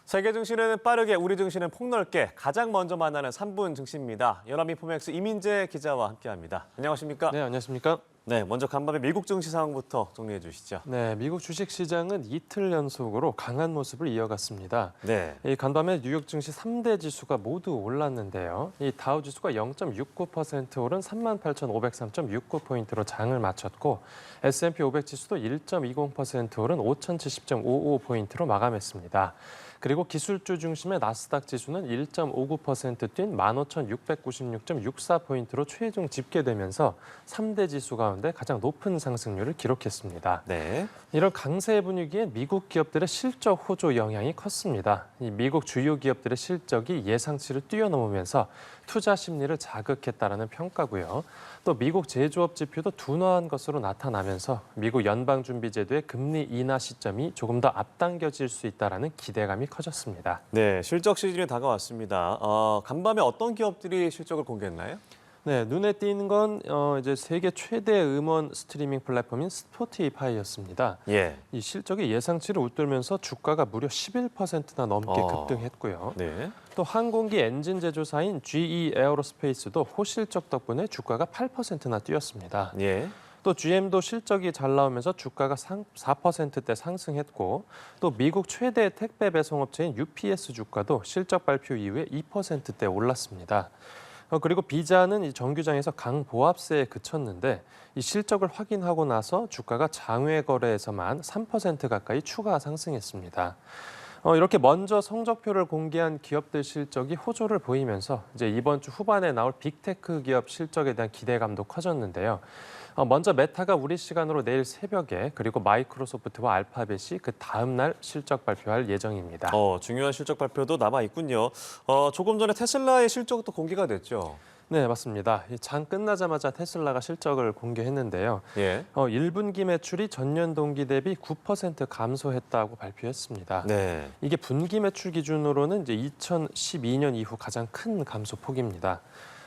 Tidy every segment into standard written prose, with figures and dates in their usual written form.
세계 증시는 빠르게, 우리 증시는 폭넓게 가장 먼저 만나는 3분 증시입니다. 연합인포맥스 이민재 기자와 함께합니다. 안녕하십니까? 네, 안녕하십니까? 네, 먼저 간밤에 미국 증시 상황부터 정리해 주시죠. 네, 미국 주식시장은 이틀 연속으로 강한 모습을 이어갔습니다. 네. 이 간밤에 뉴욕 증시 3대 지수가 모두 올랐는데요. 이 다우 지수가 0.69% 오른 38,503.69포인트로 장을 마쳤고 S&P 500 지수도 1.20% 오른 5,070.55포인트로 마감했습니다. 그리고 기술주 중심의 나스닥 지수는 1.59% 뛴 15,696.64포인트로 최종 집계되면서 3대 지수 가운데 가장 높은 상승률을 기록했습니다. 네. 이런 강세 분위기에 미국 기업들의 실적 호조 영향이 컸습니다. 이 미국 주요 기업들의 실적이 예상치를 뛰어넘으면서 투자 심리를 자극했다라는 평가고요. 또 미국 제조업 지표도 둔화한 것으로 나타나면서 미국 연방준비제도의 금리 인하 시점이 조금 더 앞당겨질 수 있다라는 기대감이 커졌습니다. 네, 실적 시즌이 다가왔습니다. 간밤에 어떤 기업들이 실적을 공개했나요? 네, 눈에 띄는 건 이제 세계 최대 음원 스트리밍 플랫폼인 스포티파이였습니다. 예. 이 실적이 예상치를 웃돌면서 주가가 무려 11%나 넘게 급등했고요. 네. 또 항공기 엔진 제조사인 GE 에어로스페이스도 호실적 덕분에 주가가 8%나 뛰었습니다. 예. 또 GM도 실적이 잘 나오면서 주가가 4%대 상승했고 또 미국 최대 택배 배송업체인 UPS 주가도 실적 발표 이후에 2%대 올랐습니다. 그리고 비자는 이 정규장에서 강보합세에 그쳤는데 이 실적을 확인하고 나서 주가가 장외 거래에서만 3% 가까이 추가 상승했습니다. 이렇게 먼저 성적표를 공개한 기업들 실적이 호조를 보이면서 이제 이번 주 후반에 나올 빅테크 기업 실적에 대한 기대감도 커졌는데요. 먼저 메타가 우리 시간으로 내일 새벽에 그리고 마이크로소프트와 알파벳이 그 다음 날 실적 발표할 예정입니다. 중요한 실적 발표도 남아 있군요. 조금 전에 테슬라의 실적도 공개가 됐죠. 네, 맞습니다. 장 끝나자마자 테슬라가 실적을 공개했는데요. 예. 1분기 매출이 전년 동기 대비 9% 감소했다고 발표했습니다. 네. 이게 분기 매출 기준으로는 이제 2012년 이후 가장 큰 감소폭입니다.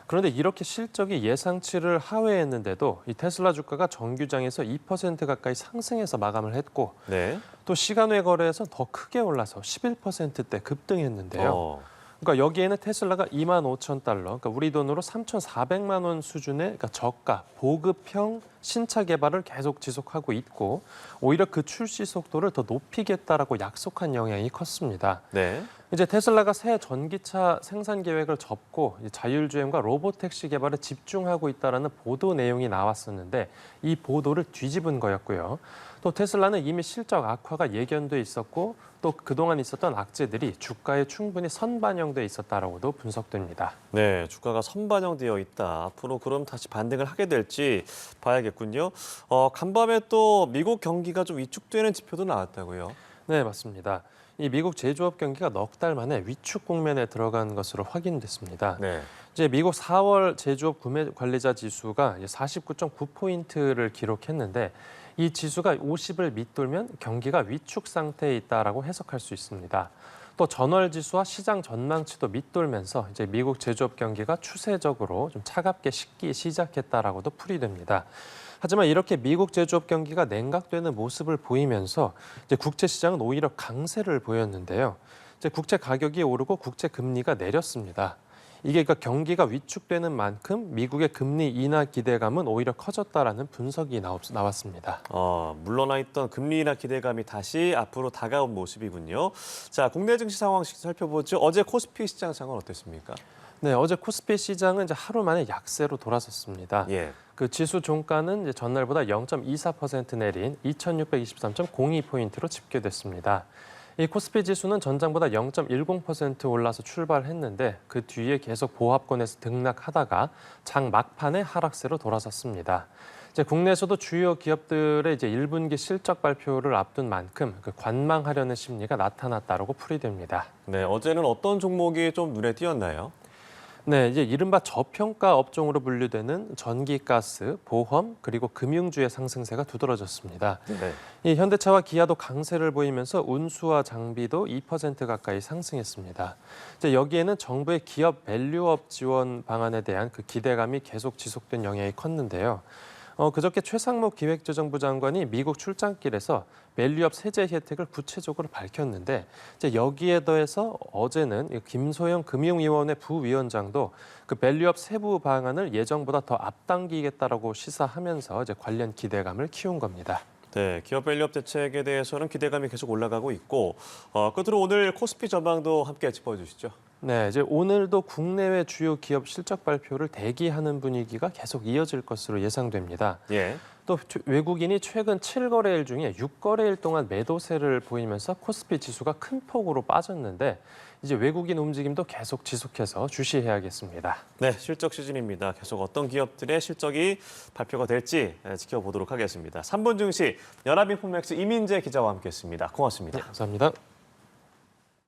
그런데 이렇게 실적이 예상치를 하회했는데도 이 테슬라 주가가 정규장에서 2% 가까이 상승해서 마감을 했고 네. 또 시간 외 거래에서 더 크게 올라서 11%대 급등했는데요. 그러니까 여기에는 테슬라가 25,000달러, 그러니까 우리 돈으로 3,400만 원 수준의 그러니까 저가, 보급형 신차 개발을 계속 지속하고 있고 오히려 그 출시 속도를 더 높이겠다라고 약속한 영향이 컸습니다. 네. 이제 테슬라가 새 전기차 생산 계획을 접고 자율주행과 로보택시 개발에 집중하고 있다라는 보도 내용이 나왔었는데 이 보도를 뒤집은 거였고요. 또 테슬라는 이미 실적 악화가 예견돼 있었고 또 그동안 있었던 악재들이 주가에 충분히 선반영돼 있었다라고도 분석됩니다. 네, 주가가 선반영되어 있다. 앞으로 그럼 다시 반등을 하게 될지 봐야겠군요. 간밤에 또 미국 경기가 좀 위축되는 지표도 나왔다고요. 네, 맞습니다. 이 미국 제조업 경기가 넉 달 만에 위축 국면에 들어간 것으로 확인됐습니다. 네. 이제 미국 4월 제조업 구매 관리자 지수가 49.9포인트를 기록했는데 이 지수가 50을 밑돌면 경기가 위축 상태에 있다라고 해석할 수 있습니다. 또 전월 지수와 시장 전망치도 밑돌면서 이제 미국 제조업 경기가 추세적으로 좀 차갑게 식기 시작했다라고도 풀이됩니다. 하지만 이렇게 미국 제조업 경기가 냉각되는 모습을 보이면서 이제 국채 시장은 오히려 강세를 보였는데요. 이제 국채 가격이 오르고 국채 금리가 내렸습니다. 이게 그러니까 경기가 위축되는 만큼 미국의 금리 인하 기대감은 오히려 커졌다라는 분석이 나왔습니다. 물러나 있던 금리 인하 기대감이 다시 앞으로 다가온 모습이군요. 자, 국내 증시 상황 살펴보죠. 어제 코스피 시장 상황은 어땠습니까? 네, 어제 코스피 시장은 이제 하루 만에 약세로 돌아섰습니다. 예. 그 지수 종가는 이제 전날보다 0.24% 내린 2,623.02포인트로 집계됐습니다. 이 코스피 지수는 전장보다 0.10% 올라서 출발했는데 그 뒤에 계속 보합권에서 등락하다가 장 막판에 하락세로 돌아섰습니다. 이제 국내에서도 주요 기업들의 이제 1분기 실적 발표를 앞둔 만큼 그 관망하려는 심리가 나타났다고 풀이됩니다. 네, 어제는 어떤 종목이 좀 눈에 띄었나요? 네, 이제 이른바 저평가 업종으로 분류되는 전기, 가스, 보험 그리고 금융주의 상승세가 두드러졌습니다. 네. 이 현대차와 기아도 강세를 보이면서 운수와 장비도 2% 가까이 상승했습니다. 이제 여기에는 정부의 기업 밸류업 지원 방안에 대한 그 기대감이 계속 지속된 영향이 컸는데요. 그저께 최상목 기획재정부 장관이 미국 출장길에서 밸류업 세제 혜택을 구체적으로 밝혔는데 이제 여기에 더해서 어제는 김소영 금융위원회 부위원장도 그 밸류업 세부 방안을 예정보다 더 앞당기겠다라고 시사하면서 이제 관련 기대감을 키운 겁니다. 네, 기업 밸류업 대책에 대해서는 기대감이 계속 올라가고 있고 끝으로 오늘 코스피 전망도 함께 짚어주시죠. 네, 이제 오늘도 국내외 주요 기업 실적 발표를 대기하는 분위기가 계속 이어질 것으로 예상됩니다. 예. 또 외국인이 최근 7거래일 중에 6거래일 동안 매도세를 보이면서 코스피 지수가 큰 폭으로 빠졌는데 이제 외국인 움직임도 계속 지속해서 주시해야겠습니다. 네, 실적 시즌입니다. 계속 어떤 기업들의 실적이 발표가 될지 지켜보도록 하겠습니다. 3분 증시 연합인포맥스 이민재 기자와 함께했습니다. 고맙습니다. 감사합니다.